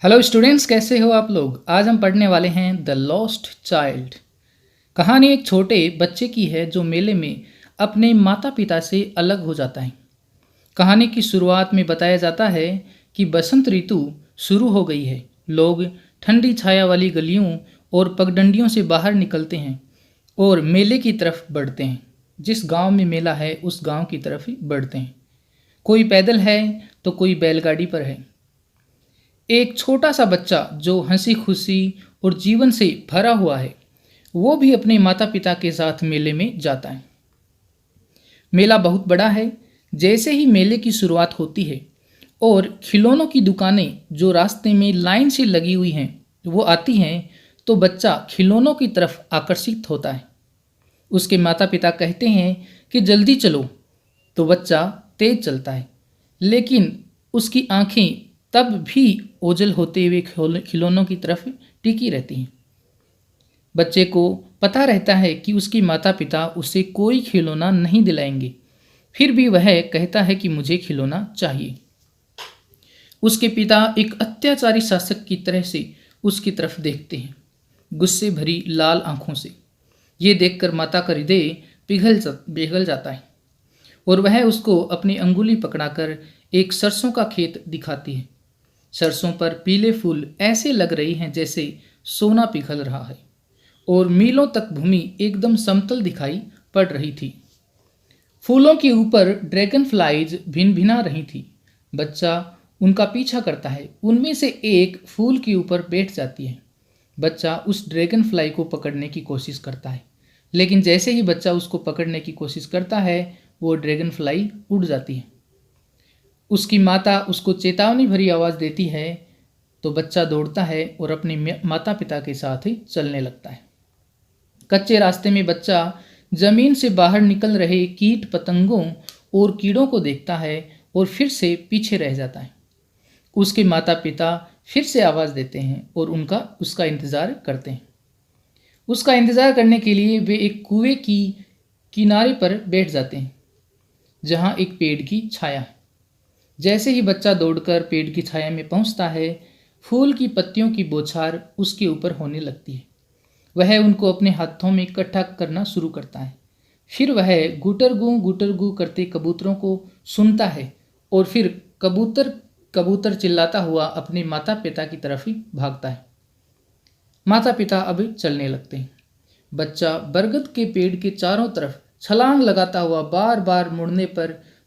Hello students, कैसे हो आप लोग। आज हम पढ़ने वाले हैं द लॉस्ट चाइल्ड। कहानी एक छोटे बच्चे की है जो मेले में अपने माता पिता से अलग हो जाता है। कहानी की शुरुआत में बताया जाता है कि बसंत ऋतु शुरू हो गई है। लोग ठंडी छाया वाली गलियों और पगडंडियों से बाहर निकलते हैं और मेले की तरफ बढ़ते हैं। जिस गांव में मेला है उस गांव की तरफ ही बढ़ते हैं। कोई पैदल है तो कोई बैलगाड़ी पर है। एक छोटा सा बच्चा जो हंसी खुशी और जीवन से भरा हुआ है, वो भी अपने माता पिता के साथ मेले में जाता है। मेला बहुत बड़ा है। जैसे ही मेले की शुरुआत होती है और खिलौनों की दुकानें जो रास्ते में लाइन से लगी हुई हैं वो आती हैं, तो बच्चा खिलौनों की तरफ आकर्षित होता है। उसके माता पिता कहते हैं कि जल्दी चलो, तो बच्चा तेज चलता है, लेकिन उसकी आंखें तब भी ओझल होते हुए खिलौनों की तरफ टिकी रहती हैं। बच्चे को पता रहता है कि उसके माता पिता उसे कोई खिलौना नहीं दिलाएंगे, फिर भी वह कहता है कि मुझे खिलौना चाहिए। उसके पिता एक अत्याचारी शासक की तरह से उसकी तरफ देखते हैं, गुस्से भरी लाल आंखों से। ये देखकर माता का हृदय पिघल जाता है और वह उसको अपनी अंगुली पकड़ाकर एक सरसों का खेत दिखाती है। सरसों पर पीले फूल ऐसे लग रहे हैं जैसे सोना पिघल रहा है और मीलों तक भूमि एकदम समतल दिखाई पड़ रही थी। फूलों के ऊपर ड्रैगन फ्लाइज भिन भिना रही थी। बच्चा उनका पीछा करता है। उनमें से एक फूल के ऊपर बैठ जाती है। बच्चा उस ड्रैगन फ्लाई को पकड़ने की कोशिश करता है, लेकिन जैसे ही बच्चा उसको पकड़ने की कोशिश करता है वो ड्रैगन फ्लाई उड़ जाती है। उसकी माता उसको चेतावनी भरी आवाज़ देती है, तो बच्चा दौड़ता है और अपने माता पिता के साथ ही चलने लगता है। कच्चे रास्ते में बच्चा जमीन से बाहर निकल रहे कीट पतंगों और कीड़ों को देखता है और फिर से पीछे रह जाता है। उसके माता पिता फिर से आवाज़ देते हैं और उसका इंतज़ार करते हैं। उसका इंतज़ार करने के लिए वे एक कुएं की किनारे पर बैठ जाते हैं जहाँ एक पेड़ की छाया है। जैसे ही बच्चा दौड़कर पेड़ की छाया में पहुंचता है, फूल की पत्तियों की बौछार उसके ऊपर होने लगती है। वह उनको अपने हाथों में इकट्ठा करना शुरू करता है। फिर वह गुटर गू करते कबूतरों को सुनता है और फिर कबूतर कबूतर चिल्लाता हुआ अपने माता पिता की तरफ ही भागता है। माता पिता अब चलने लगते हैं। बच्चा बरगद के पेड़ के चारों तरफ छलांग लगाता हुआ बार बार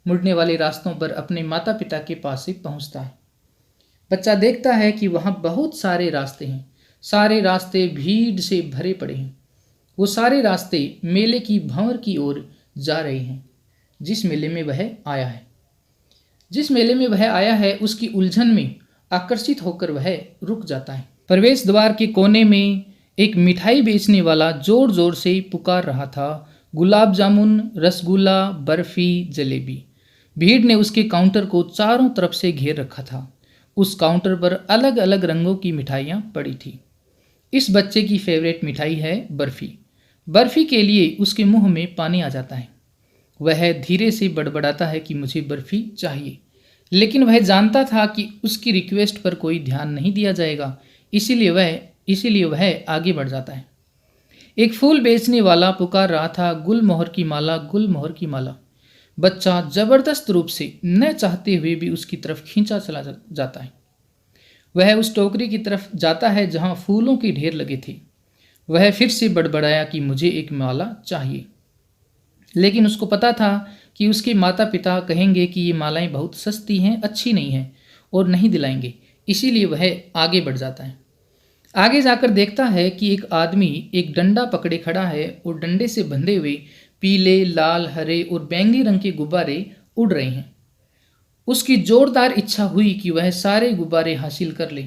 मुड़ने वाले रास्तों पर अपने माता पिता के पास से पहुंचता है। बच्चा देखता है कि वहां बहुत सारे रास्ते हैं। सारे रास्ते भीड़ से भरे पड़े हैं। वो सारे रास्ते मेले की भंवर की ओर जा रहे हैं। जिस मेले में वह आया है उसकी उलझन में आकर्षित होकर वह रुक जाता है। प्रवेश द्वार के कोने में एक मिठाई बेचने वाला जोर जोर से पुकार रहा था, गुलाब जामुन, रसगुल्ला, बर्फी, जलेबी। भीड़ ने उसके काउंटर को चारों तरफ से घेर रखा था। उस काउंटर पर अलग अलग रंगों की मिठाइयाँ पड़ी थी। इस बच्चे की फेवरेट मिठाई है बर्फी। बर्फी के लिए उसके मुंह में पानी आ जाता है। वह धीरे से बड़बड़ाता है कि मुझे बर्फी चाहिए, लेकिन वह जानता था कि उसकी रिक्वेस्ट पर कोई ध्यान नहीं दिया जाएगा, इसीलिए वह आगे बढ़ जाता है। एक फूल बेचने वाला पुकार रहा था, गुलमोहर की माला, गुलमोहर की माला। बच्चा जबरदस्त रूप से न चाहते हुए भी उसकी तरफ खींचा चला जाता है। वह उस टोकरी की तरफ जाता है जहां फूलों के ढेर लगे थे। वह फिर से बड़बड़ाया कि मुझे एक माला चाहिए, लेकिन उसको पता था कि उसके माता पिता कहेंगे कि ये मालाएं बहुत सस्ती हैं, अच्छी नहीं हैं और नहीं दिलाएंगे। इसीलिए वह आगे बढ़ जाता है। आगे जाकर देखता है कि एक आदमी एक डंडा पकड़े खड़ा है और डंडे से बंधे हुए पीले, लाल, हरे और बैंगनी रंग के गुब्बारे उड़ रहे हैं। उसकी जोरदार इच्छा हुई कि वह सारे गुब्बारे हासिल कर ले,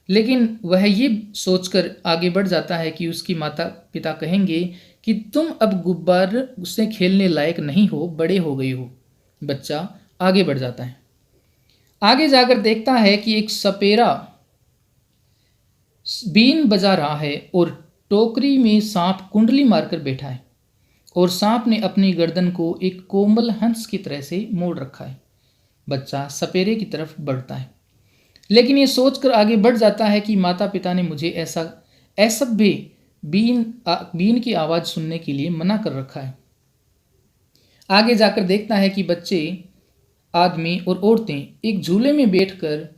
लेकिन वह ये सोचकर आगे बढ़ जाता है कि उसकी माता पिता कहेंगे कि तुम अब गुब्बारे से खेलने लायक नहीं हो, बड़े हो गई हो। बच्चा आगे बढ़ जाता है। आगे जाकर देखता है कि एक सपेरा बीन बजा रहा है और टोकरी में सांप कुंडली मारकर बैठा है और सांप ने अपनी गर्दन को एक कोमल हंस की तरह से मोड़ रखा है। बच्चा सपेरे की तरफ बढ़ता है, लेकिन ये सोचकर आगे बढ़ जाता है कि माता पिता ने मुझे ऐसा असभ्य बीन की आवाज़ सुनने के लिए मना कर रखा है। आगे जाकर देखता है कि बच्चे, आदमी और औरतें एक झूले में बैठकर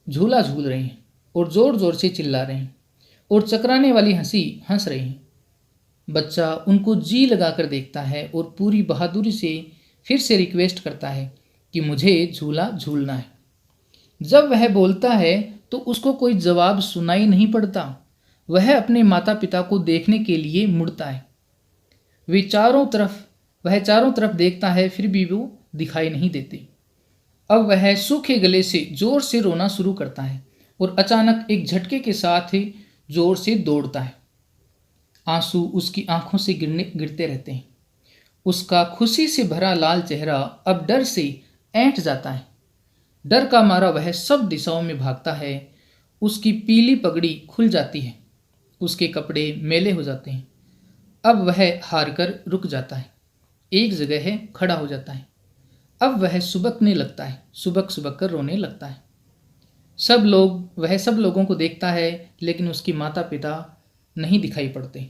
झूला झूल रहे हैं और ज़ोर ज़ोर से चिल्ला रहे हैं और चकराने वाली हंसी हंस रहे हैं। बच्चा उनको जी लगाकर देखता है और पूरी बहादुरी से फिर से रिक्वेस्ट करता है कि मुझे झूला झूलना है। जब वह बोलता है तो उसको कोई जवाब सुनाई नहीं पड़ता। वह अपने माता पिता को देखने के लिए मुड़ता है। वह चारों तरफ देखता है, फिर भी वो दिखाई नहीं देते। अब वह सूखे गले से जोर से रोना शुरू करता है और अचानक एक झटके के साथ ही जोर से दौड़ता है। आंसू उसकी आंखों से गिरते रहते हैं। उसका खुशी से भरा लाल चेहरा अब डर से ऐंठ जाता है। डर का मारा वह सब दिशाओं में भागता है। उसकी पीली पगड़ी खुल जाती है। उसके कपड़े मैले हो जाते हैं। अब वह हार कर रुक जाता है, एक जगह खड़ा हो जाता है। अब वह सुबकने लगता है, सुबक सुबक कर रोने लगता है। वह सब लोगों को देखता है, लेकिन उसके माता पिता नहीं दिखाई पड़ते।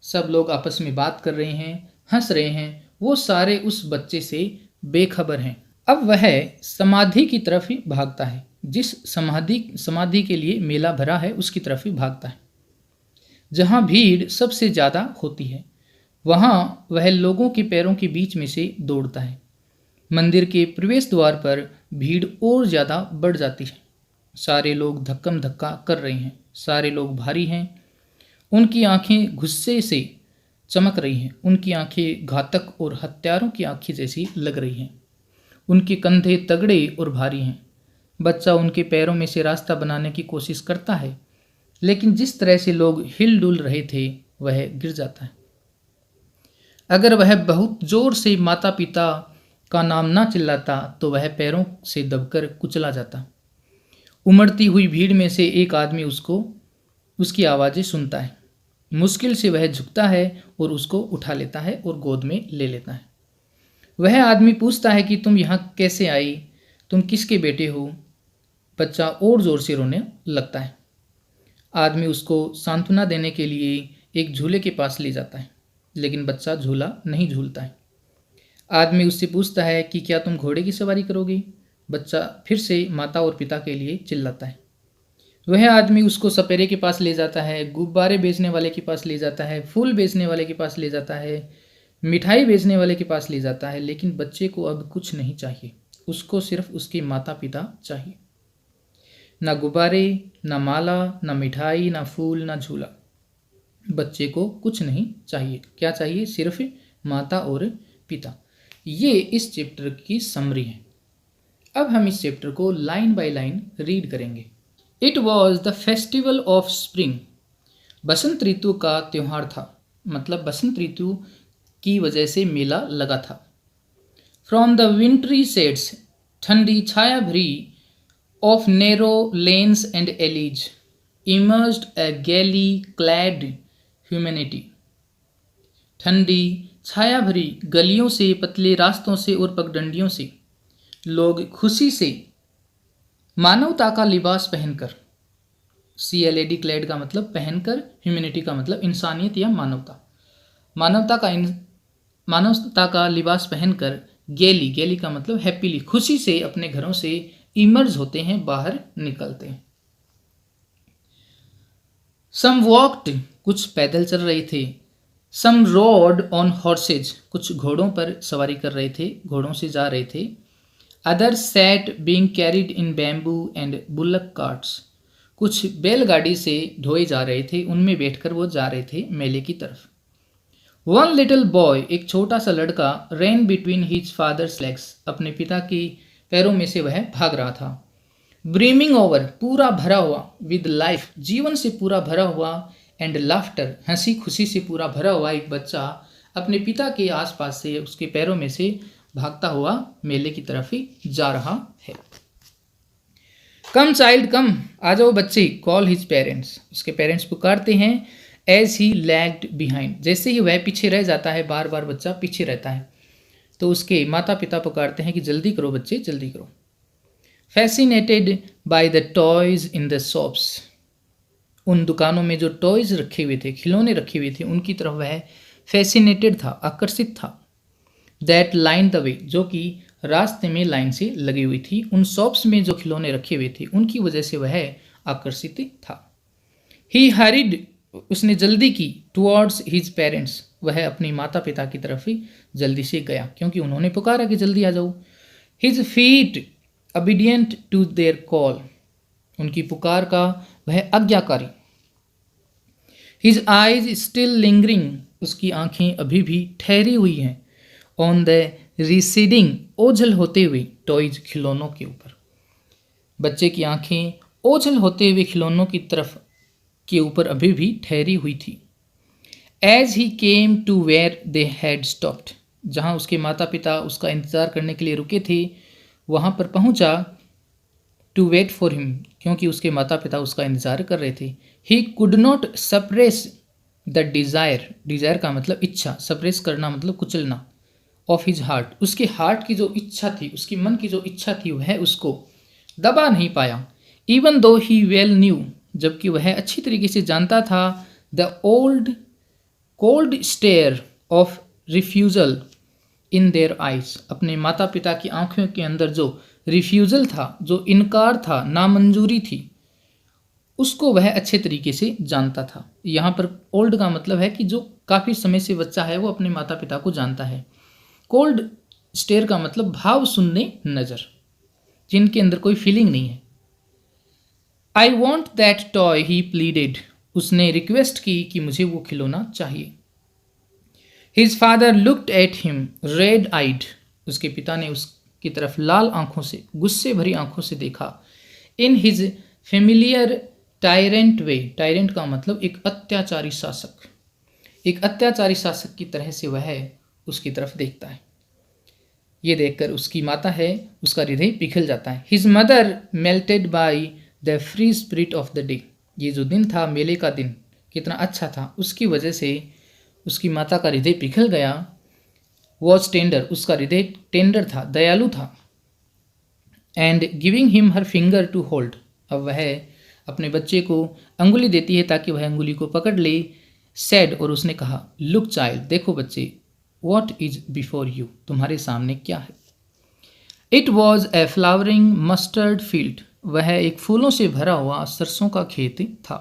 सब लोग आपस में बात कर रहे हैं, हंस रहे हैं। वो सारे उस बच्चे से बेखबर हैं। अब वह समाधि की तरफ ही भागता है। जिस समाधि के लिए मेला भरा है उसकी तरफ ही भागता है, जहाँ भीड़ सबसे ज़्यादा होती है। वहाँ वह लोगों के पैरों के बीच में से दौड़ता है। मंदिर के प्रवेश द्वार पर भीड़ और ज़्यादा बढ़ जाती है। सारे लोग धक्कम धक्का कर रहे हैं। सारे लोग भारी हैं। उनकी आंखें गुस्से से चमक रही हैं। उनकी आंखें घातक और हत्यारों की आंखें जैसी लग रही हैं। उनके कंधे तगड़े और भारी हैं। बच्चा उनके पैरों में से रास्ता बनाने की कोशिश करता है, लेकिन जिस तरह से लोग हिल डुल रहे थे वह गिर जाता है। अगर वह बहुत जोर से माता पिता का नाम ना चिल्लाता तो वह पैरों से दबकर कुचला जाता। उमड़ती हुई भीड़ में से एक आदमी उसकी आवाज़ें सुनता है। मुश्किल से वह झुकता है और उसको उठा लेता है और गोद में ले लेता है। वह आदमी पूछता है कि तुम यहाँ कैसे आई, तुम किसके बेटे हो। बच्चा और ज़ोर से रोने लगता है। आदमी उसको सांत्वना देने के लिए एक झूले के पास ले जाता है, लेकिन बच्चा झूला नहीं झूलता है। आदमी उससे पूछता है कि क्या तुम घोड़े की सवारी करोगे। बच्चा फिर से माता और पिता के लिए चिल्लाता है। वह आदमी उसको सपेरे के पास ले जाता है, गुब्बारे बेचने वाले के पास ले जाता है, फूल बेचने वाले के पास ले जाता है, मिठाई बेचने वाले के पास ले जाता है, लेकिन बच्चे को अब कुछ नहीं चाहिए। उसको सिर्फ उसके माता पिता चाहिए। ना गुब्बारे, ना माला, ना मिठाई, ना फूल, ना झूला। बच्चे को कुछ नहीं चाहिए। क्या चाहिए? सिर्फ माता और पिता। ये इस चैप्टर की समरी है। अब हम इस चैप्टर को लाइन बाय लाइन रीड करेंगे। It was the festival of spring. बसंत ऋतु का त्यौहार था, मतलब बसंत ऋतु की वजह से मेला लगा था। फ्रॉम द विंट्री शेड्स, ठंडी छाया भरी of narrow lanes and alleys emerged a gaily clad humanity. ठंडी छाया भरी गलियों से, पतले रास्तों से और पगडंडियों से लोग खुशी से मानवता का लिबास पहनकर, CLAD क्लैड का मतलब पहनकर, ह्यूमैनिटी का मतलब इंसानियत या मानवता, मानवता का लिबास पहनकर, गैली का मतलब हैप्पीली, खुशी से अपने घरों से इमर्ज होते हैं, बाहर निकलते हैं। सम वॉक्ड, कुछ पैदल चल रहे थे। सम रोड ऑन हॉर्सेज, कुछ घोड़ों पर सवारी कर रहे थे, घोड़ों से जा रहे थे। Others sat being carried in bamboo and bullock carts, कुछ बैलगाड़ी से ढोए जा रहे थे, उनमें बैठकर वो जा रहे थे मेले की तरफ। वन लिटिल बॉय, एक छोटा सा लड़का, रैन बिटवीन हिज फादर्स लेग्स, अपने पिता के पैरों में से वह भाग रहा था। ब्रीमिंग ओवर, पूरा भरा हुआ, विद लाइफ, जीवन से पूरा भरा हुआ, एंड लाफ्टर, हंसी खुशी से पूरा भरा हुआ एक बच्चा अपने पिता के आसपास से, उसके पैरों में से भागता हुआ मेले की तरफ ही जा रहा है। कम चाइल्ड कम, आ जाओ बच्चे, कॉल हिज पेरेंट्स, उसके पेरेंट्स पुकारते हैं। एज ही लैग्ड बिहाइंड, जैसे ही वह पीछे रह जाता है, बार बार बच्चा पीछे रहता है, तो उसके माता पिता पुकारते हैं कि जल्दी करो बच्चे, जल्दी करो। Fascinated by the toys in the shops, उन दुकानों में जो टॉयज रखे हुए थे, खिलौने रखे हुए थे, उनकी तरफ वह फैसिनेटेड था, आकर्षित था। दैट लाइन द वे, जो कि रास्ते में लाइन से लगी हुई थी, उन शॉप्स में जो खिलौने रखे हुए थे उनकी वजह से वह आकर्षित था। ही हरिड, उसने जल्दी की, टुवर्ड्स हिज पेरेंट्स, वह अपनी माता पिता की तरफ ही जल्दी से गया क्योंकि उन्होंने पुकारा कि जल्दी आ जाओ। His feet obedient to their call, उनकी पुकार का वह आज्ञाकारी। हिज आइज स्टिल लिंगरिंग, उसकी आंखें अभी भी ठहरी हुई हैं। ऑन द रिसीडिंग, ओझल होते हुए टॉयज, खिलौनों के ऊपर। बच्चे की आंखें ओझल होते हुए खिलौनों की तरफ के ऊपर अभी भी ठहरी हुई थी। As he came to where they had stopped, जहाँ उसके माता पिता उसका इंतज़ार करने के लिए रुके थे वहाँ पर पहुँचा। टू वेट फॉर हिम, क्योंकि उसके माता पिता उसका इंतज़ार कर रहे थे। He could not suppress the desire, desire का मतलब इच्छा, सप्रेस करना मतलब कुचलना, ऑफ हिज हार्ट, उसके हार्ट की जो इच्छा थी, उसकी मन की जो इच्छा थी वह उसको दबा नहीं पाया। इवन दो ही वेल न्यू, जबकि वह अच्छी तरीके से जानता था, the old cold stare of refusal in their eyes, अपने माता पिता की आंखों के अंदर जो रिफ्यूज़ल था, जो इनकार था, नामंजूरी थी, उसको वह अच्छे तरीके से जानता था। यहाँ पर ओल्ड का मतलब है कि जो काफ़ी समय से बच्चा है वो अपने माता पिता को जानता है। कोल्ड स्टेयर का मतलब भाव शून्य नज़र, जिनके अंदर कोई फीलिंग नहीं है। I want that toy, he pleaded, उसने रिक्वेस्ट की कि मुझे वो खिलौना चाहिए। His father looked at him red eyed, उसके पिता ने उसकी तरफ लाल आंखों से, गुस्से भरी आंखों से देखा। In his familiar tyrant way, tyrant का मतलब एक अत्याचारी शासक, एक अत्याचारी शासक की तरह से वह उसकी तरफ देखता है। ये देखकर उसकी माता है, उसका हृदय पिघल जाता है। His mother melted by the free spirit of the day, ये जो दिन था, मेले का दिन कितना अच्छा था, उसकी वजह से उसकी माता का हृदय पिघल गया। वॉज टेंडर, उसका हृदय टेंडर था, दयालु था। And giving him her finger to hold, अब वह अपने बच्चे को अंगुली देती है ताकि वह अंगुली को पकड़ ले। सैड, और उसने कहा, लुक चाइल्ड, देखो बच्चे, वॉट इज बिफोर यू, तुम्हारे सामने क्या है। It was a flowering mustard field, वह एक फूलों से भरा हुआ सरसों का खेत था।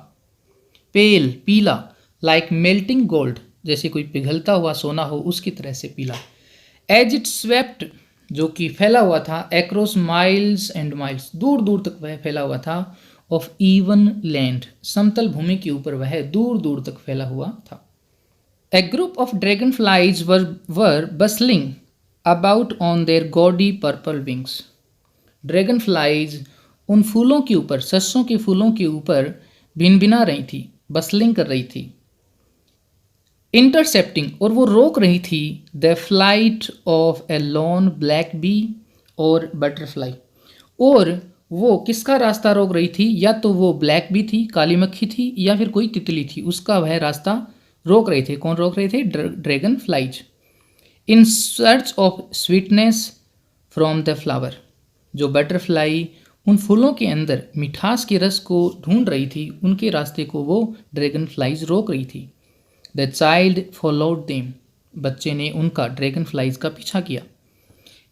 पेल, पीला, लाइक मेल्टिंग गोल्ड, जैसे कोई पिघलता हुआ सोना हो उसकी तरह से पीला। एज इट स्वेप्ट, जो कि फैला हुआ था, एक्रॉस माइल्स एंड माइल्स, दूर दूर तक वह फैला हुआ था। ऑफ इवन लैंड, समतल भूमि के ऊपर वह दूर दूर तक फैला हुआ था। A group of dragonflies were bustling about on their gaudy purple wings, dragonflies उन फूलों के ऊपर, सरसों के फूलों के ऊपर भिनभिना रही थी, बसलिंग कर रही थी। इंटरसेप्टिंग, और वो रोक रही थी, the flight of a lawn black bee or butterfly, और वो किसका रास्ता रोक रही थी, या तो वो ब्लैक बी थी, काली मक्खी थी, या फिर कोई तितली थी, उसका वह रास्ता रोक रहे थे। कौन रोक रहे थे? Dragon flies. In search of sweetness from the flower, जो बटरफ्लाई उन फूलों के अंदर मिठास के रस को ढूंढ रही थी, उनके रास्ते को वो ड्रैगन फ्लाइज रोक रही थी। द चाइल्ड फॉलोड देम, बच्चे ने उनका, ड्रैगन फ्लाइज का पीछा किया।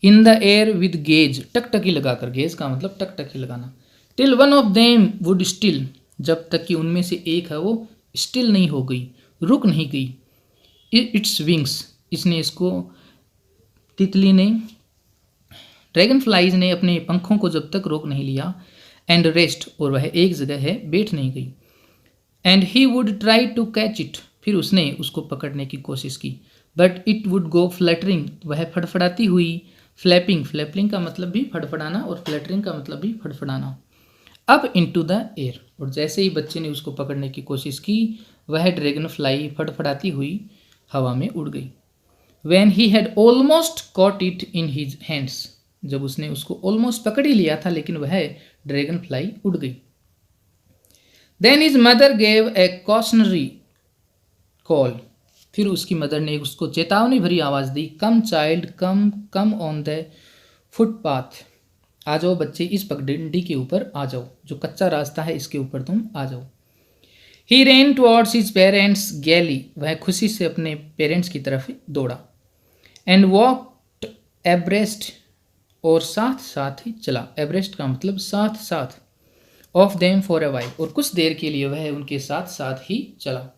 In the air with gauge, टकटकी लगाकर, गेज का मतलब टकटकी लगाना। Till one of them would still, जब तक कि उनमें से एक है वो स्टिल नहीं हो गई, रुक नहीं गई। इट्स विंग्स, इसने इसको, तितली ने, ड्रैगन फ्लाइज ने अपने पंखों को जब तक रोक नहीं लिया। एंड रेस्ट, और वह एक जगह है बैठ नहीं गई। And he would try to catch it, फिर उसने उसको पकड़ने की कोशिश की। But it would go fluttering, वह फड़फड़ाती हुई। फ्लैपिंग, फ्लैपिंग का मतलब भी फड़फड़ाना और फ्लैटरिंग का मतलब भी फड़फड़ाना। अब इनटू द एयर, और जैसे ही बच्चे ने उसको पकड़ने की कोशिश की, वह ड्रैगन फ्लाई फड़फड़ाती हुई हवा में उड़ गई। When he had almost caught it in his hands, जब उसने उसको ऑलमोस्ट पकड़ ही लिया था, लेकिन वह ड्रैगन फ्लाई उड़ गई। Then his mother gave a cautionary call, फिर उसकी मदर ने उसको चेतावनी भरी आवाज़ दी। Come child come, come on the footpath, आ जाओ बच्चे, इस पगडंडी के ऊपर आ जाओ, जो कच्चा रास्ता है इसके ऊपर तुम आ जाओ। ही रेन टुवर्ड्स हिज पेरेंट्स गैली, वह खुशी से अपने पेरेंट्स की तरफ दौड़ा। एंड वॉकड एब्रेस्ट, और साथ साथ ही चला। एब्रेस्ट का मतलब साथ साथ। Of them for a while, और कुछ देर के लिए वह उनके साथ साथ ही चला।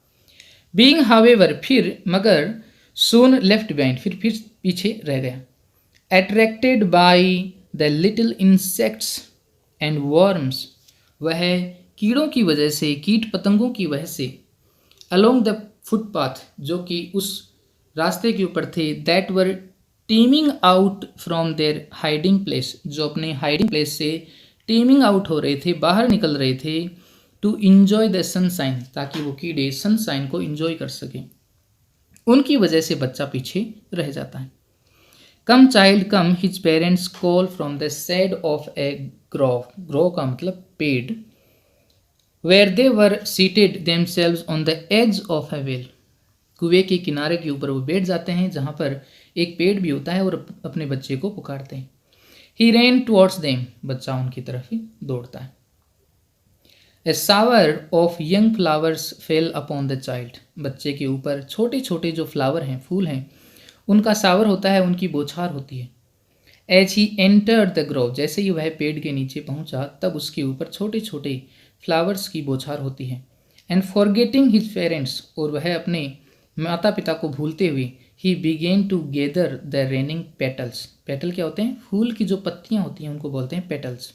बीइंग हावेवर, फिर, मगर, सून लेफ्ट बिहाइंड, फिर पीछे रह गया। Attracted by the little insects and worms, वह कीड़ों की वजह से, कीट पतंगों की वजह से, अलोंग द फुटपाथ, जो कि उस रास्ते के ऊपर थे, that were teeming out from their hiding place, जो अपने हाइडिंग प्लेस से टीमिंग आउट हो रहे थे, बाहर निकल रहे थे, टू इंजॉय द सनसाइन, ताकि वो कीड़े सनसाइन को इंजॉय कर सकें। उनकी वजह से बच्चा पीछे रह जाता है। Come child come, his parents call from the side of a grove, grove का मतलब पेड़, where they were seated themselves on the edge of a well, कुएं के किनारे के ऊपर वो बैठ जाते हैं जहाँ पर एक पेड़ भी होता है, और अपने बच्चे को पुकारते हैं। ही रेन टुवर्ड्स देम, बच्चा उनकी तरफ ही दौड़ता है। A shower of young flowers fell upon the child, बच्चे के ऊपर छोटे छोटे जो फ्लावर हैं, फूल हैं, उनका सावर होता है, उनकी बौछार होती है। As he entered the grove, जैसे ही वह पेड़ के नीचे पहुंचा, तब उसके ऊपर छोटे छोटे फ्लावर्स की बौछार होती है। एंड फॉरगेटिंग हिज पेरेंट्स, और वह अपने माता पिता को भूलते हुए, he began to gather the raining petals, petal क्या होते हैं? फूल की जो पत्तियां होती हैं उनको बोलते हैं पेटल्स।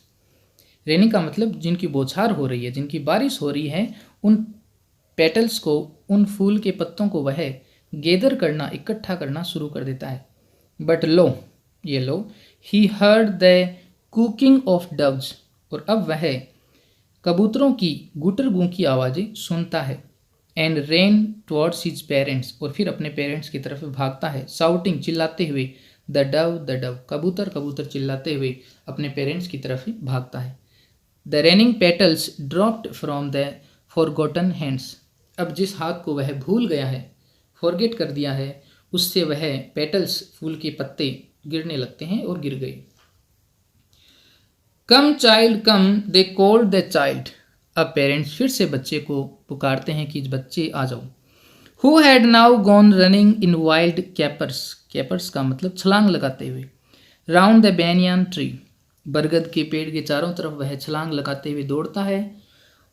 रेनिंग का मतलब जिनकी बौछार हो रही है, जिनकी बारिश हो रही है, उन पेटल्स को, उन फूल के पत्तों को वह गेदर करना, इकट्ठा करना शुरू कर देता है। बट लो, ये लो, he heard the cooing of doves, और अब वह कबूतरों की गुटर गूं की आवाज़ें सुनता है। And rain towards his parents, और फिर अपने पेरेंट्स की तरफ भागता है, साउटिंग, चिल्लाते हुए, द डव, कबूतर कबूतर चिल्लाते हुए अपने पेरेंट्स की तरफ ही भागता है। The raining petals dropped from the forgotten hands, अब जिस हाथ को वह भूल गया है, फॉरगेट कर दिया है, उससे वह पेटल्स, फूल के पत्ते गिरने लगते हैं और गिर गए। Come child come, they called the child, अब पेरेंट्स फिर से बच्चे को पुकारते हैं कि बच्चे आ जाओ। Who had now gone running in wild capers, capers का मतलब छलांग लगाते हुए, राउंड द बैनियन ट्री, बरगद के पेड़ के चारों तरफ वह छलांग लगाते हुए दौड़ता है,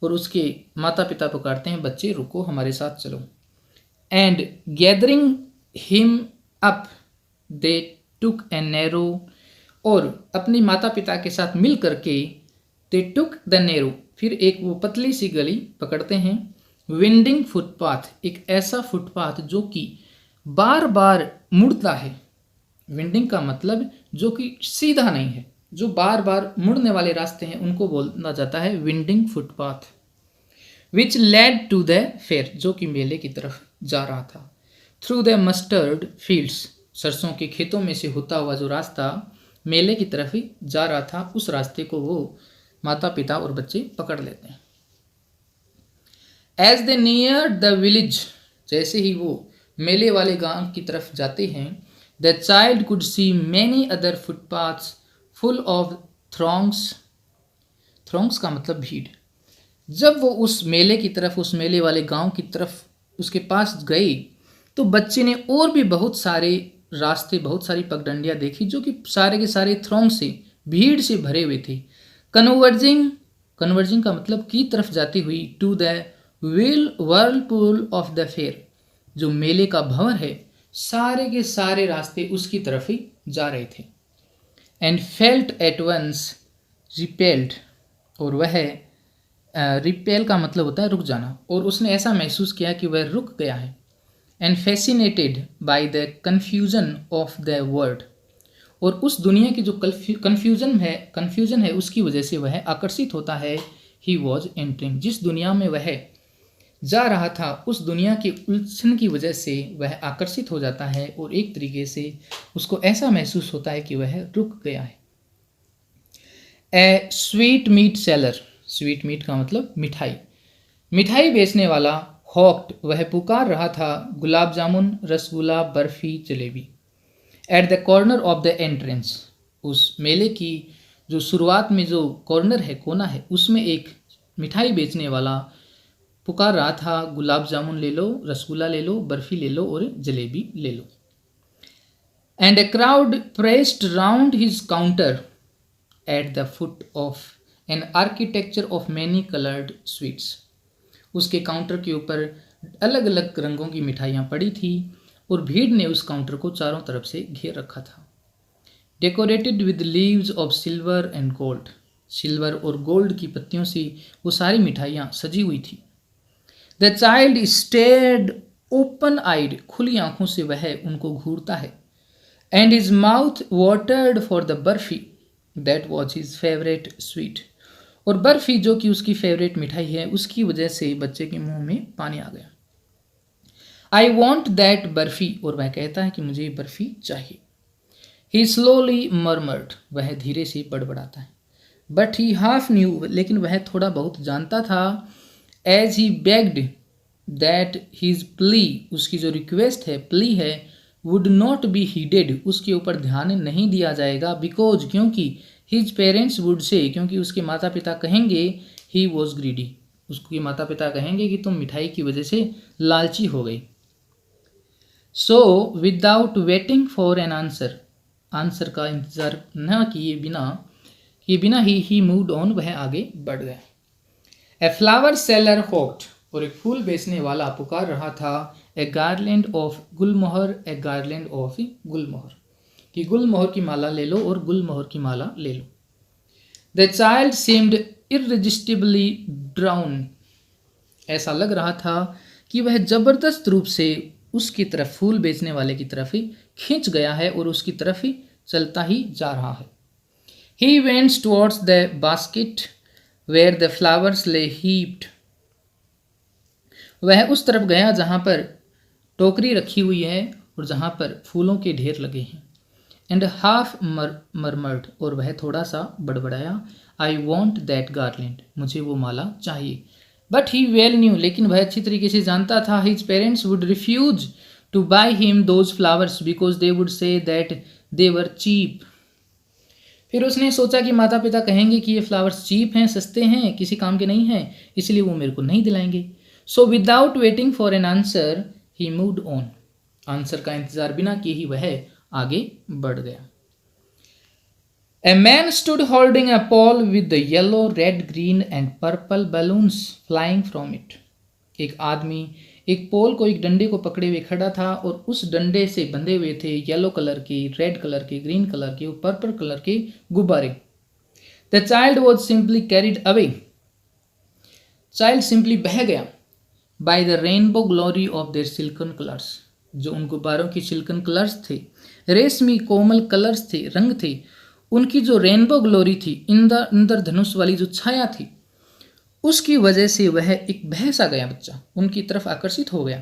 और उसके माता पिता पुकारते हैं, बच्चे रुको, हमारे साथ चलो। And gathering him up they took a narrow, और अपनी माता पिता के साथ मिल करके दे टुक द नैरो, फिर एक वो पतली सी गली पकड़ते हैं। विंडिंग फुटपाथ, एक ऐसा फुटपाथ जो कि बार बार मुड़ता है। विंडिंग का मतलब जो कि सीधा नहीं है, जो बार बार मुड़ने वाले रास्ते हैं उनको बोला जाता है winding footpath. Which led to the fair, जो कि मेले की तरफ जा रहा था। थ्रू द मस्टर्ड फील्ड्स, सरसों के खेतों में से होता हुआ जो रास्ता मेले की तरफ ही जा रहा था, उस रास्ते को वो माता पिता और बच्चे पकड़ लेते हैं। As they near the village, जैसे ही वो मेले वाले गांव की तरफ जाते हैं, the child could see many other footpaths full of throngs, throngs का मतलब भीड़। जब वो उस मेले की तरफ, उस मेले वाले गांव की तरफ उसके पास गए, तो बच्चे ने और भी बहुत सारे रास्ते, बहुत सारी पगडंडियाँ देखी, जो कि सारे के सारे थ्रॉन्ग से, भीड़ से भरे हुए थे। कन्वर्जिंग, कन्वर्जिंग का मतलब की तरफ जाती हुई, to the whirlpool of the fair, जो मेले का भंवर है, सारे के सारे रास्ते उसकी तरफ ही जा रहे थे। And felt at once repelled, और वह रिपेल का मतलब होता है रुक जाना, और उसने ऐसा महसूस किया कि वह रुक गया है। And fascinated by the confusion of the word, और उस दुनिया की जो कन्फ्यूजन है उसकी वजह से वह आकर्षित होता है। ही वॉज एंटरिंग, जिस दुनिया में वह जा रहा था, उस दुनिया की उलझन की वजह से वह आकर्षित हो जाता है, और एक तरीके से उसको ऐसा महसूस होता है कि वह रुक गया है। A sweetmeat seller, sweetmeat का मतलब मिठाई, मिठाई बेचने वाला, हॉक्ड, वह पुकार रहा था, gulab jamun, rasgulla, barfi, jalebi. At the corner of the entrance, उस मेले की जो शुरुआत में जो कॉर्नर है, कोना है, उसमें एक मिठाई बेचने वाला पुकार रहा था, गुलाब जामुन ले लो, रसगुल्ला ले लो, बर्फ़ी ले लो और जलेबी ले लो। And a crowd pressed round his counter at the foot of an architecture of many colored sweets. उसके काउंटर के ऊपर अलग अलग रंगों की मिठाइयाँ पड़ी थी और भीड़ ने उस काउंटर को चारों तरफ से घेर रखा था। Decorated with leaves of silver and gold, silver और गोल्ड की पत्तियों से वो सारी मिठाइयाँ सजी हुई थी। द चाइल्ड स्टेयर्ड ओपन आइड, खुली आंखों से वह उनको घूरता है। And his mouth watered for the barfi that was his favourite sweet, और बर्फी जो कि उसकी फेवरेट मिठाई है, उसकी वजह से बच्चे के मुंह में पानी आ गया। आई वॉन्ट दैट बर्फी, और वह कहता है कि मुझे ये बर्फी चाहिए। ही स्लोली मर्मर्ड, वह धीरे से बड़बड़ाता है। बट ही हाफ न्यू, लेकिन वह थोड़ा बहुत जानता था। As he begged that his plea, उसकी जो रिक्वेस्ट है, प्ली है, वुड नॉट बी हीडेड, उसके ऊपर ध्यान नहीं दिया जाएगा। बिकॉज, क्योंकि हिज पेरेंट्स वुड से, क्योंकि उसके माता पिता कहेंगे, ही वॉज ग्रीडी, उसके माता पिता कहेंगे कि तुम मिठाई की वजह से लालची हो गई। So without waiting for an answer, answer का इंतजार न किए बिना ही मूव्ड ऑन, वह आगे बढ़ गया। ए फ्लावर सेलर हॉक्ड, और एक फूल बेचने वाला पुकार रहा था। A garland of gulmohar, a garland of gulmohar, कि गुलमोहर की माला ले लो और गुलमोहर की माला ले लो। द चाइल्ड सीम्ड इररेजिस्टिबली ड्राउन, ऐसा लग रहा था कि वह जबरदस्त रूप से उसकी तरफ, फूल बेचने वाले की तरफ ही खींच गया है और उसकी तरफ ही चलता ही जा रहा है। He went towards the basket where the flowers lay heaped, वह उस तरफ गया जहाँ पर टोकरी रखी हुई है और जहाँ पर फूलों के ढेर लगे हैं। एंड हाफ मरमर्ड, और वह थोड़ा सा बड़बड़ाया। आई वॉन्ट दैट गार्लैंड, मुझे वो माला चाहिए। बट ही वेल न्यू, लेकिन वह अच्छी तरीके से जानता था, his parents would refuse to buy him those flowers because they would say that they were cheap. फिर उसने सोचा कि माता पिता कहेंगे कि ये फ्लावर्स चीप हैं, सस्ते हैं, किसी काम के नहीं हैं, इसलिए वो मेरे को नहीं दिलाएंगे। So without waiting for an answer he moved on, answer का इंतजार बिना किए ही वह आगे बढ़ गया। A man stood holding a Paul with the yellow, red, green and purple balloons flying from it, एक आदमी एक पोल को, एक डंडे को पकड़े हुए खड़ा था और उस डंडे से बंधे हुए थे येलो कलर के, रेड कलर के, ग्रीन कलर के और पर्पल कलर के गुब्बारे। The child was simply carried away, child simply बह गया। By the rainbow glory of their silken colours, जो उन गुब्बारों की सिल्कन कलर्स थे, रेशमी कोमल कलर्स थे, रंग थे, उनकी जो रेनबो ग्लोरी थी, इंद्रधनुष वाली जो छाया थी, उसकी वजह से वह एक बह सा गया बच्चा, उनकी तरफ आकर्षित हो गया।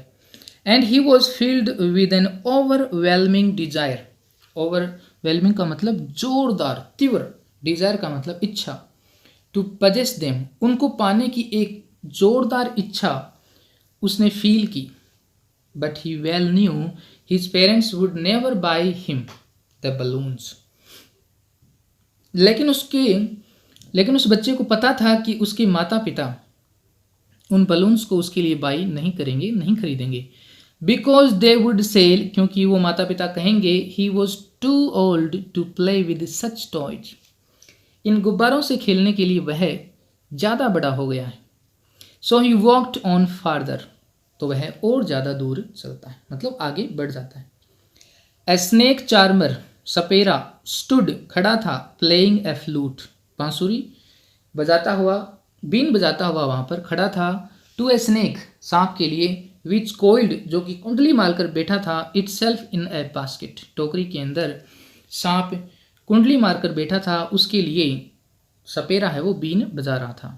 And he was filled with an overwhelming desire, overwhelming का मतलब जोरदार, तीव्र, डिजायर का मतलब इच्छा, टू पजेस देम, उनको पाने की एक जोरदार इच्छा उसने फील की। But he well new his parents would never by him the balloons, लेकिन उस बच्चे को पता था कि उसके माता पिता उन बलून्स को उसके लिए बाई नहीं करेंगे, नहीं खरीदेंगे। बिकॉज दे वुड सेल, क्योंकि वो माता पिता कहेंगे, he was too old to play with such toys, इन गुब्बारों से खेलने के लिए वह ज़्यादा बड़ा हो गया है। सो ही वॉकड ऑन फार्दर, तो वह और ज़्यादा दूर चलता है, मतलब आगे बढ़ जाता है। A snake charmer, Sapera, stood, खड़ा था, प्लेइंग ए फ्लूट, बांसुरी बजाता हुआ, बीन बजाता हुआ वहाँ पर खड़ा था। टू ए स्नेक, सांप के लिए, विच कोइल्ड, जो कि कुंडली मारकर बैठा था, it self in A basket, टोकरी के अंदर सांप कुंडली मारकर बैठा था, उसके लिए सपेरा है वो बीन बजा रहा था।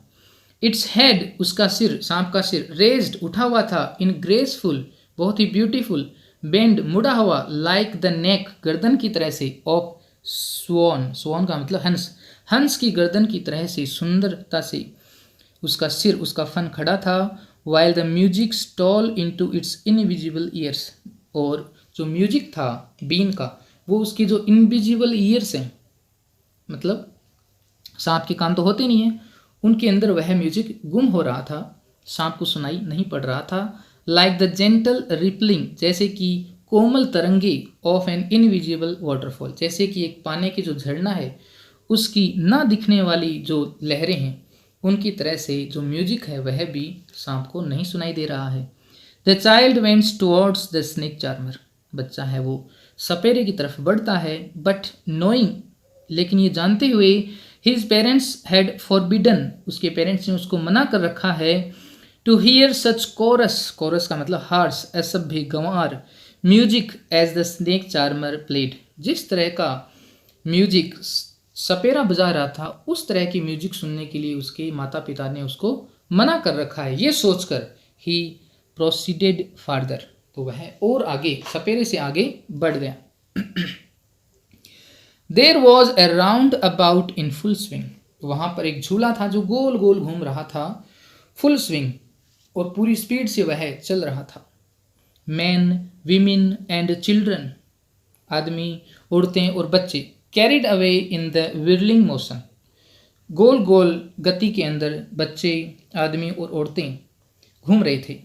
इट्स हेड, उसका सिर, सांप का सिर, रेज्ड, उठा हुआ था, इन ग्रेसफुल, बहुत ही ब्यूटीफुल, बेंड, मुड़ा हुआ, लाइक द नेक, गर्दन की तरह से, ऑफ स्वॉन, स्वॉन का मतलब हंस, हंस की गर्दन की तरह से सुंदरता से उसका सिर, उसका फन खड़ा था। While the music stole in to its invisible ears, और जो म्यूजिक था बीन का, वो उसकी जो इनविजिबल ईयर्स हैं, मतलब सांप के कान तो होते नहीं हैं, उनके अंदर वह म्यूजिक गुम हो रहा था, सांप को सुनाई नहीं पड़ रहा था। लाइक द जेंटल रिपलिंग, जैसे कि कोमल तरंगे ऑफ एन इनविजिबल वाटरफॉल, जैसे कि एक पानी की जो झरना है उसकी ना दिखने वाली जो लहरें हैं उनकी तरह से जो म्यूजिक है वह भी सांप को नहीं सुनाई दे रहा है। The child vents towards the snake charmer, बच्चा है वो सपेरे की तरफ बढ़ता है, बट नोइंग, लेकिन ये जानते हुए, हिज पेरेंट्स हैड फॉरबिडन, उसके पेरेंट्स ने उसको मना कर रखा है, to hear such coarse, coarse का मतलब हार्स, असभ्य गंवार music as the snake charmer played, जिस तरह का म्यूजिक सपेरा बजा रहा था उस तरह की म्यूजिक सुनने के लिए उसके माता पिता ने उसको मना कर रखा है। ये सोचकर ही प्रोसीडेड फार्दर, तो वह और आगे सपेरे से आगे बढ़ गया। There was a roundabout in full swing, वहाँ पर एक झूला था जो गोल गोल घूम रहा था, फुल स्विंग, और पूरी स्पीड से वह चल रहा था। मैन, वीमेन एंड चिल्ड्रन, आदमी, औरतें और बच्चे, carried away in the whirling motion, गोल गोल गति के अंदर बच्चे, आदमी और औरतें घूम रहे थे।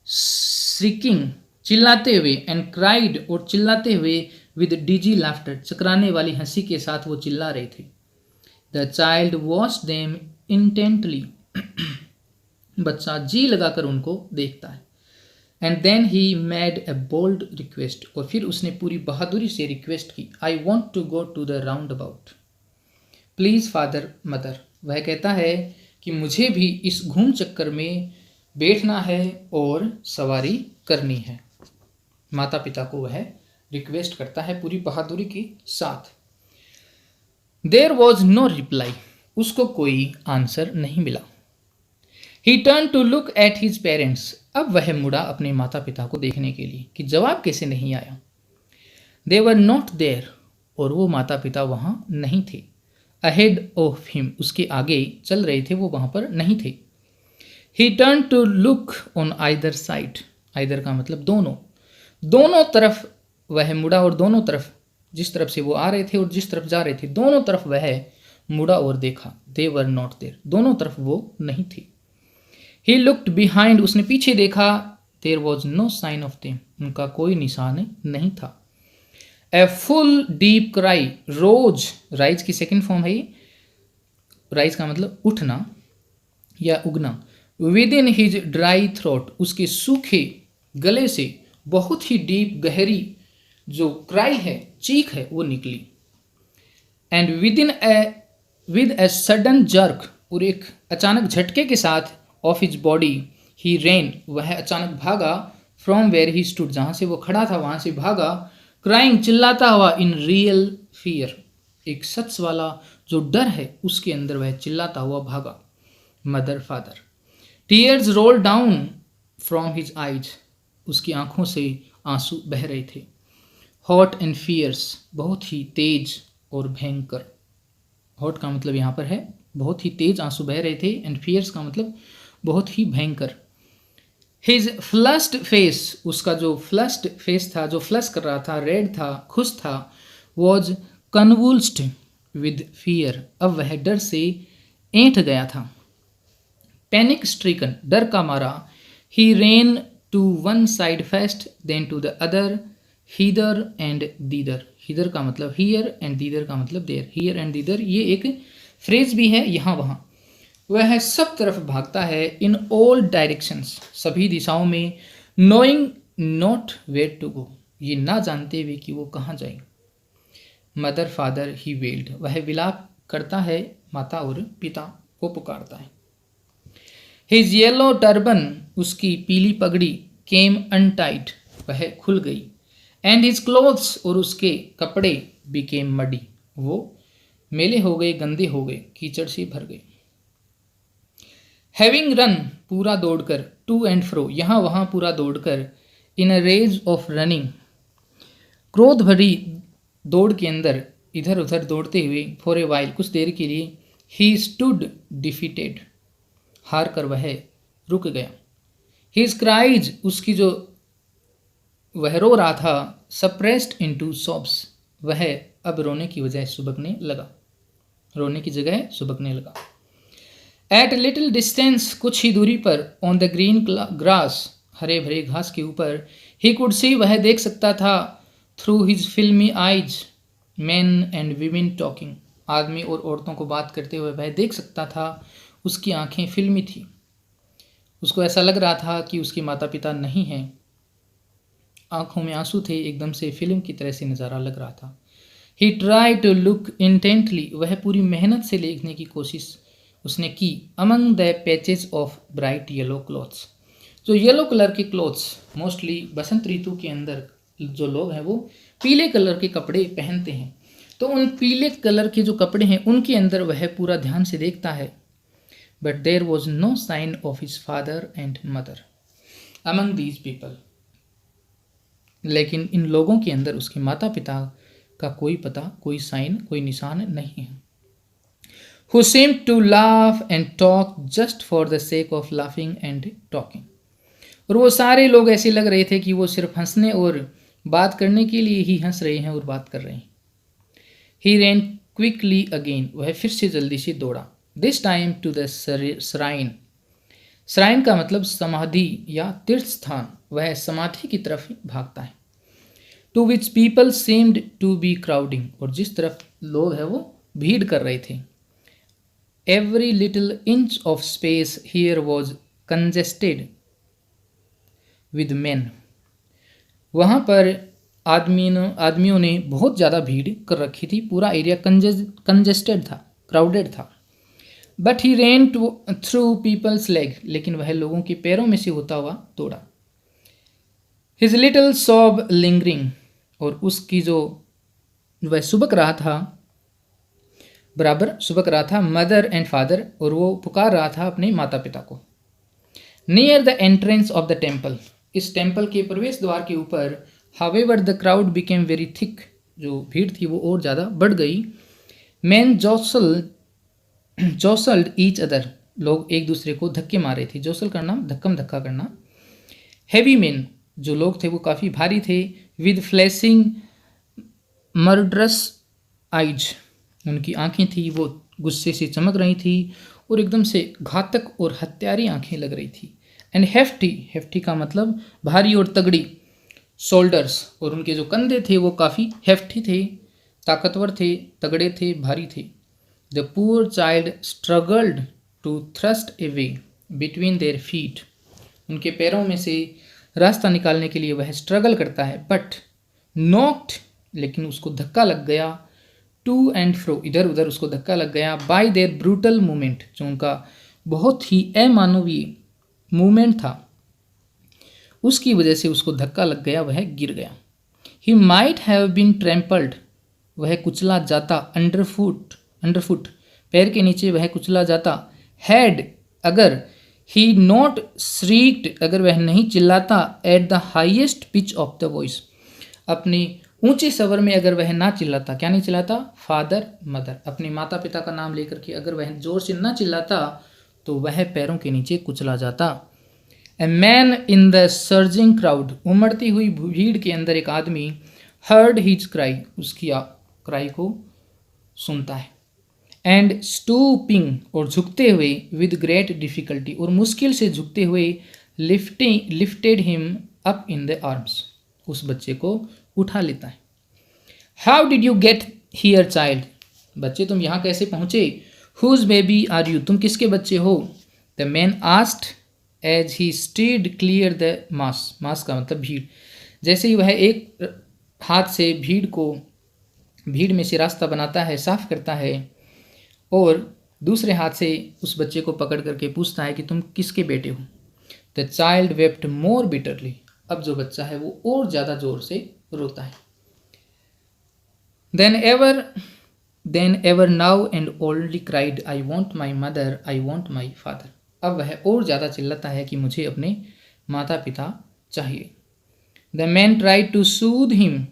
श्रीकिंग, चिल्लाते हुए, एंड क्राइड, और चिल्लाते हुए, विद डिजी लाफ्टर, चकराने वाली हंसी के साथ वो चिल्ला रहे थे। The child watched them intently, बच्चा जी लगाकर उनको देखता है। And then he made a bold request, और फिर उसने पूरी बहादुरी से रिक्वेस्ट की, I want to go to the roundabout, please father mother, वह कहता है कि मुझे भी इस घूम चक्कर में बैठना है और सवारी करनी है। माता पिता को वह रिक्वेस्ट करता है पूरी बहादुरी के साथ। देयर वॉज नो रिप्लाई, उसको कोई आंसर नहीं मिला। He turn to look at his parents, अब वह मुड़ा अपने माता पिता को देखने के लिए कि जवाब कैसे नहीं आया। दे वर नॉट देयर, और वो माता पिता वहाँ नहीं थे। अहेड ऑफ हिम, उसके आगे चल रहे थे, वो वहाँ पर नहीं थे। He turn to look on either side, either का मतलब दोनों, दोनों तरफ वह मुड़ा और दोनों तरफ, जिस तरफ से वो आ रहे थे और जिस तरफ जा रहे थे, दोनों तरफ वह मुड़ा और देखा। दे वर नॉट देयर, दोनों तरफ वो नहीं थे। ही लुक्ड बिहाइंड, उसने पीछे देखा। There was no sign of them, उनका कोई निशान नहीं था। A full deep cry rose, rise की सेकेंड फॉर्म है ये, राइज का मतलब उठना या उगना। Within his dry throat, उसके सूखे गले से बहुत ही डीप गहरी जो क्राई है, चीख है, वो निकली। And with a sudden jerk, और एक अचानक झटके के साथ, of his body he rain, वह अचानक भागा, फ्रॉम वेयर ही स्टूड, जहाँ से वो खड़ा था वहाँ से भागा, क्राइंग, चिल्लाता हुआ, इन रियल फियर, एक सच वाला जो डर है उसके अंदर वह चिल्लाता हुआ भागा। Mother father, tears roll down from his eyes, उसकी आंखों से आंसू बह रहे थे। हॉट एंड फियर्स, बहुत ही तेज और भयंकर। हॉट का मतलब यहाँ पर है बहुत ही तेज आंसू बह रहे थे, एंड फियर्स का मतलब बहुत ही भयंकर। हिज फ्लस्ड फेस, उसका जो फ्लस्ड फेस था, जो फ्लश कर रहा था, रेड था, खुश था, वॉज कन्वुल्स्ड विद फियर, अब वह डर से ऐंठ गया था। पैनिक स्ट्रिकन, डर का मारा, he ran to one side first, then to the other, hither and thither, hither का मतलब हियर एंड दीदर का मतलब देयर, हियर एंड दीदर ये एक फ्रेज भी है यहाँ वहाँ। वह सब तरफ भागता है, इन ऑल डायरेक्शंस, सभी दिशाओं में, knowing not where to go, ये ना जानते हुए कि वो कहाँ जाए। मदर फादर ही वेल्ड, वह विलाप करता है, माता और पिता को पुकारता है। हिज येलो टर्बन, उसकी पीली पगड़ी, केम अनटाइट, वह खुल गई। एंड हिज क्लोथ्स, और उसके कपड़े, बिकेम मडी, वो मेले हो गए, गंदे हो गए, कीचड़ से भर गए। हैविंग रन, पूरा दौड़कर, टू एंड फ्रो, यहाँ वहाँ पूरा दौड़कर, इन अ रेज ऑफ रनिंग, क्रोध भरी दौड़ के अंदर, इधर उधर दौड़ते हुए, फॉर ए वाइल, कुछ देर के लिए, ही स्टूड डिफीटेड, हार कर वह रुक गया। हिज क्राइज, उसकी जो वह रो रहा था, सप्रेस्ड इनटू सॉब्स, वह अब रोने की वजह सुबकने लगा। रोने की जगह सुबकने लगा। एट लिटिल डिस्टेंस, कुछ ही दूरी पर, ऑन द ग्रीन ग्रास, हरे भरे घास के ऊपर, ही कुड सी, वह देख सकता था, थ्रू हिज फिल्मी eyes, man and women talking, आदमी और औरतों को बात करते हुए वह देख सकता था। उसकी आंखें फिल्मी थी, उसको ऐसा लग रहा था कि उसके माता पिता नहीं हैं। आंखों में आंसू थे, एकदम से फिल्म की तरह से नज़ारा लग रहा था। ही ट्राई टू लुक इंटेंटली, वह पूरी मेहनत से देखने की कोशिश उसने की। Among the patches of bright yellow clothes, जो येलो कलर के क्लॉथ्स, मोस्टली बसंत ऋतु के अंदर जो लोग हैं वो पीले कलर के कपड़े पहनते हैं, तो उन पीले कलर के जो कपड़े हैं उनके अंदर वह पूरा ध्यान से देखता है। But there was no sign of his father and mother among these people, लेकिन इन लोगों के अंदर उसके माता पिता का कोई पता, कोई साइन, कोई निशान नहीं है। Who seemed to laugh and talk just for the sake of laughing and talking, और वो सारे लोग ऐसे लग रहे थे कि वो सिर्फ हंसने और बात करने के लिए ही हंस रहे हैं और बात कर रहे हैं। He ran quickly again, वह फिर से जल्दी से दौड़ा। This time to the shrine, shrine का मतलब समाधि या तीर्थ स्थान, वह समाधि की तरफ भागता है। To which people seemed to be crowding, और जिस तरफ लोग हैं वो भीड़ कर रहे थे। Every little inch of space here was congested with man, वहाँ पर आदमियों ने बहुत ज़्यादा भीड़ कर रखी थी, पूरा एरिया कंजेस्टेड था, क्राउडेड था। But he ran through people's leg, लेकिन वह लोगों के पैरों में से होता हुआ दौड़ा। हिज लिटिल सॉब लिंगरिंग, और उसकी जो वह सुबक रहा था, बराबर सुबक रहा था, मदर एंड फादर, और वो पुकार रहा था अपने माता पिता को। Near the entrance of the temple, इस टेम्पल के प्रवेश द्वार के ऊपर, however the crowd became very thick, जो भीड़ थी वो और ज़्यादा बढ़ गई। मैन जॉसल्ड ईच अदर, लोग एक दूसरे को धक्के मारे थे। जोसल करना, धक्कम धक्का करना। हैवी मैन, जो लोग थे वो काफ़ी भारी थे। विद फ्लैशिंग मर्डरस आइज, उनकी आंखें थी वो गुस्से से चमक रही थी और एकदम से घातक और हत्यारी आंखें लग रही थी। एंड हेफ्टी, हेफ्टी का मतलब भारी और तगड़ी। शोल्डर्स, और उनके जो कंधे थे वो काफ़ी हेफ्टी थे, ताकतवर थे, तगड़े थे, भारी थे। The poor child struggled to thrust a way between their feet, उनके पैरों में से रास्ता निकालने के लिए वह स्ट्रगल करता है। बट नॉक्ड, लेकिन उसको धक्का लग गया। टू एंड फ्रो, इधर उधर उसको धक्का लग गया। बाय देयर ब्रूटल मूवमेंट, जो उनका बहुत ही अमानवीय मूवमेंट था, उसकी वजह से उसको धक्का लग गया, वह गिर गया। He might have been trampled, वह कुचला जाता। अंडरफुट, पैर के नीचे वह कुचला जाता। हैड, अगर, ही नॉट श्रीक्ड, अगर वह नहीं चिल्लाता। At the highest pitch of the voice, अपनी ऊंचे स्वर में अगर वह ना चिल्लाता। क्या नहीं चिल्लाता? फादर मदर, अपने माता पिता का नाम लेकर के अगर वह जोर से ना चिल्लाता तो वह पैरों के नीचे कुचला जाता। A man in the surging crowd, उमड़ती हुई भीड़ के अंदर एक आदमी, हर्ड हिज क्राई, उसकी क्राई को सुनता है। एंड स्टूपिंग, और झुकते हुए, विद ग्रेट डिफिकल्टी, और मुश्किल से झुकते हुए, lifted him up in the arms, उस बच्चे को उठा लेता है। How did you get here child, बच्चे तुम यहाँ कैसे पहुँचे। हुज बेबी आर यू, तुम किसके बच्चे हो। The man asked as he steered clear the mass, mass का मतलब भीड़। जैसे ही वह एक हाथ से भीड़ में से रास्ता बनाता है, साफ करता है, और दूसरे हाथ से उस बच्चे को पकड़ करके पूछता है कि तुम किसके बेटे हो। The child wept more bitterly, अब जो बच्चा है वो और ज़्यादा जोर से रोता है। Then ever now and only cried, I want my mother, I want my father, अब वह और ज़्यादा चिल्लाता है कि मुझे अपने माता पिता चाहिए। The man tried to soothe him,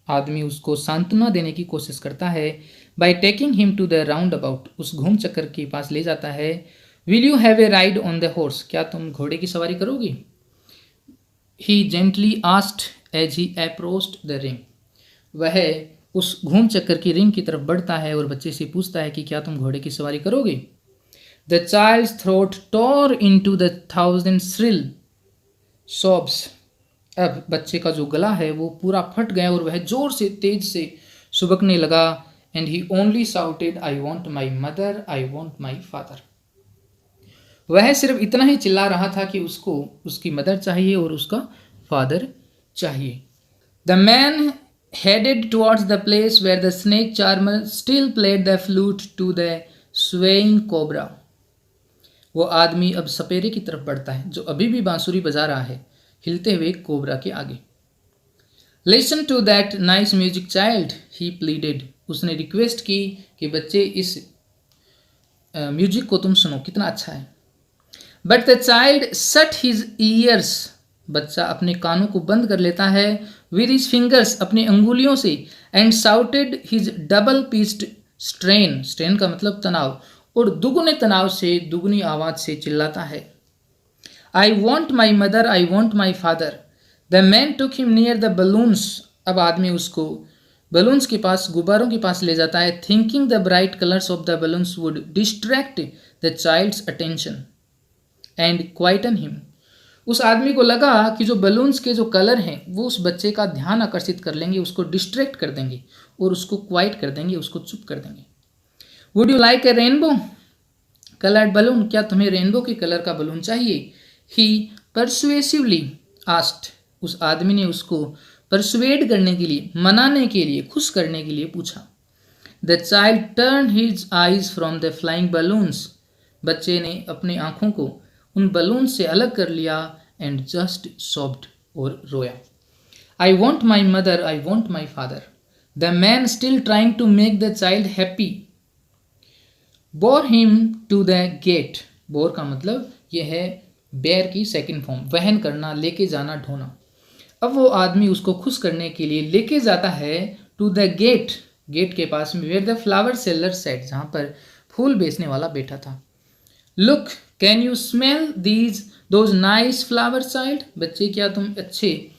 आदमी उसको सांत्वना देने की कोशिश करता है। By taking him to the roundabout, उस घूम चक्कर के पास ले जाता है। Will you have a ride on the horse, क्या तुम घोड़े की सवारी करोगी। He gently asked as he approached the ring, वह उस घूम चक्कर की रिंग की तरफ बढ़ता है और बच्चे से पूछता है कि क्या तुम घोड़े की सवारी करोगे? The child's throat tore into the 1000 shrill sobs. अब बच्चे का जो गला है वो पूरा फट गया और वह जोर से तेज से सुबकने लगा। And he only shouted, I want my mother, I want my father. वह सिर्फ इतना ही चिल्ला रहा था कि उसको उसकी मदर चाहिए और उसका फादर चाहिए। The man headed towards the place where the snake charmer still played the flute to the swaying cobra। वो आदमी अब सपेरे की तरफ बढ़ता है जो अभी भी बांसुरी बजा रहा है हिलते हुए कोबरा के आगे। Listen to that nice music child, he pleaded। उसने रिक्वेस्ट की कि बच्चे इस म्यूजिक को तुम सुनो, कितना अच्छा है। But the child shut his ears। बच्चा अपने कानों को बंद कर लेता है with his fingers, अपनी अंगुलियों से, and shouted his double pitched strain। strain का मतलब तनाव, और दुगने तनाव से दुगनी आवाज से चिल्लाता है। I want my mother, I want my father। The man took him near the balloons। अब आदमी उसको बलून्स के पास, गुब्बारों के पास ले जाता है, thinking the bright colors of the balloons would distract the child's attention and quieten him। उस आदमी को लगा कि जो बलून्स के जो कलर हैं वो उस बच्चे का ध्यान आकर्षित कर लेंगे, उसको डिस्ट्रैक्ट कर देंगे और उसको क्वाइट कर देंगे, उसको चुप कर देंगे। Would you like A rainbow coloured balloon? क्या तुम्हें रेनबो के कलर का बलून चाहिए? ही परसुएसिवली आस्क्ड। उस आदमी ने उसको परसुएड करने के लिए, मनाने के लिए, खुश करने के लिए पूछा। The child turn his eyes from the flying balloons. बच्चे ने अपनी आंखों को उन बलून से अलग कर लिया एंड जस्ट सॉब्ड, और रोया। I want my mother, I want my father. The man still trying to make the child happy bore him to the gate. Bore का मतलब यह है बेयर की सेकेंड फॉर्म, वहन करना, लेके जाना, ढोना। अब वो आदमी उसको खुश करने के लिए लेके जाता है टू द गेट, गेट के पास में, where the flower seller sat, जहाँ पर फूल बेचने वाला बैठा था। Look, can you smell those nice flowers child? बच्चे क्या तुम अच्छे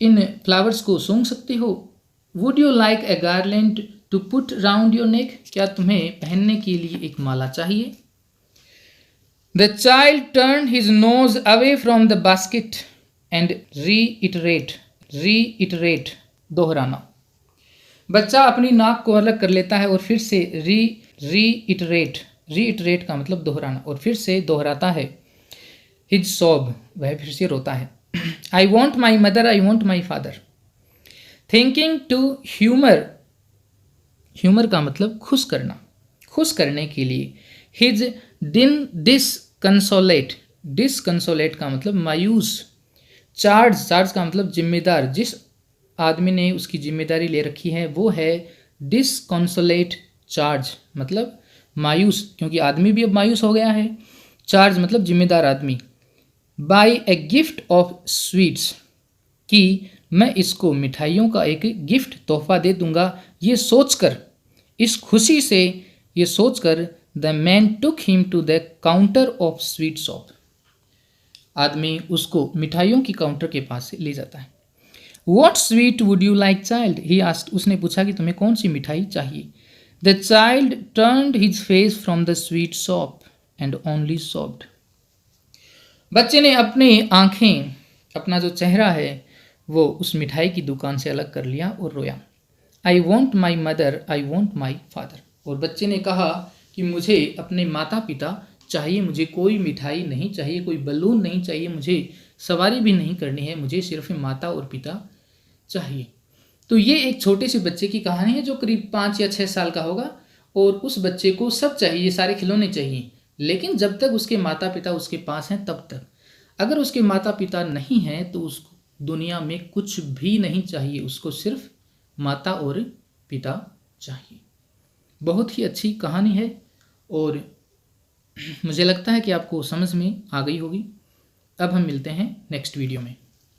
इन फ्लावर्स को सूंघ सकते हो? Would you like a garland to put round your neck? क्या तुम्हें पहनने के लिए एक माला चाहिए? The child turn his nose away from the basket and reiterate, दोहराना। बच्चा अपनी नाक को अलग कर लेता है और फिर से रीइटरेट का मतलब दोहराना, और फिर से दोहराता है। हिज सॉब, वह फिर से रोता है। I want my mother, I want my father. Thinking to humour का मतलब खुश करना, खुश करने के लिए। हिज डिसकंसोलेट का मतलब मायूस। चार्ज का मतलब जिम्मेदार, जिस आदमी ने उसकी जिम्मेदारी ले रखी है वो है डिसकंसोलेट चार्ज, मतलब मायूस, क्योंकि आदमी भी अब मायूस हो गया है। चार्ज मतलब जिम्मेदार आदमी। Buy a gift of sweets, कि मैं इसको मिठाइयों का एक गिफ्ट, तोहफा दे दूंगा। ये सोचकर, इस खुशी से ये सोचकर, the man took him to the counter of sweet shop. आदमी उसको मिठाइयों की काउंटर के पास से ले जाता है। What sweet would you like child? He asked. उसने पूछा कि तुम्हें कौन सी मिठाई चाहिए? The child turned his face from the sweet shop and only sobbed. बच्चे ने अपनी आंखें, अपना जो चेहरा है वो उस मिठाई की दुकान से अलग कर लिया और रोया। I want my mother, I want my father. और बच्चे ने कहा कि मुझे अपने माता पिता चाहिए, मुझे कोई मिठाई नहीं चाहिए, कोई बलून नहीं चाहिए, मुझे सवारी भी नहीं करनी है, मुझे सिर्फ माता और पिता चाहिए। तो ये एक छोटे से बच्चे की कहानी है जो करीब 5 या 6 साल का होगा, और उस बच्चे को सब चाहिए, सारे खिलौने चाहिए, लेकिन जब तक उसके माता पिता उसके पास हैं तब तक। अगर उसके माता पिता नहीं हैं तो उसको दुनिया में कुछ भी नहीं चाहिए, उसको सिर्फ माता और पिता चाहिए। बहुत ही अच्छी कहानी है और मुझे लगता है कि आपको समझ में आ गई होगी। अब हम मिलते हैं नेक्स्ट वीडियो में।